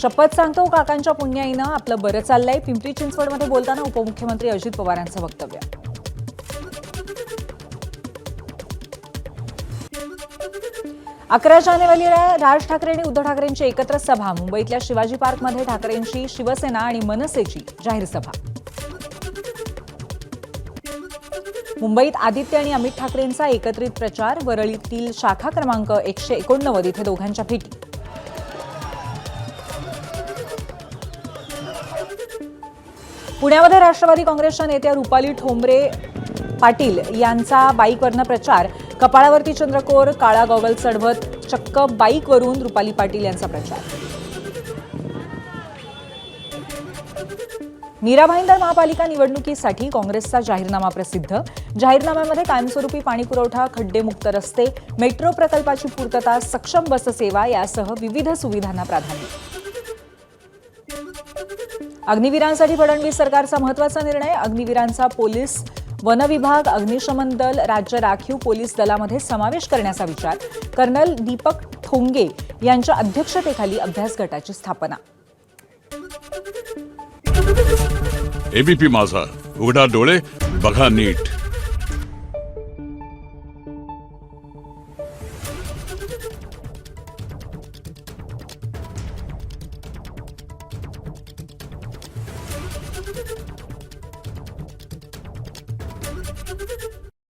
शपथ सांगतो काकांच्या पुण्याईनं आपलं बरं चाललंय. पिंपरी चिंचवडमध्ये बोलताना उपमुख्यमंत्री अजित पवारांचं वक्तव्य. 11 जानेवारीला राज ठाकरे आणि उद्धव ठाकरेंची एकत्र सभा. मुंबईतल्या शिवाजी पार्कमध्ये ठाकरेंची शिवसेना आणि मनसेची जाहीर सभा. मुंबईत आदित्य आणि अमित ठाकरेंचा एकत्रित प्रचार. वरळीतील शाखा क्रमांक 189 इथे दोघांच्या भेटी. पुण्यामध्ये राष्ट्रवादी काँग्रेसच्या नेत्या रुपाली ठोंबरे पाटील यांचा बाईकवरनं प्रचार. कपाळावरती चंद्रकोर, काळा गॉगल चढवत चक्क बाईकवरून रुपाली पाटील यांचा प्रचार. मीरा भाईंदर महापालिका निवडणुकीसाठी काँग्रेसचा जाहीरनामा प्रसिद्ध. जाहीरनाम्यामध्ये कायमस्वरूपी पाणीपुरवठा, खड्डेमुक्त रस्ते, मेट्रो प्रकल्पाची पूर्तता, सक्षम बससेवा यासह विविध सुविधांना प्राधान्य. अग्निवीरांसाठी फडणवीस सरकारचा महत्त्वाचा निर्णय. अग्निवीरांचा पोलीस, वन विभाग, अग्निशमन दल, राज्य राखीव पोलीस दलामध्ये समावेश करण्याचा विचार. कर्नल दीपक ठोंगे यांच्या अध्यक्षतेखाली अभ्यास गटाची स्थापना. एबीपी माझा, उघडा डोळे बघा नीट.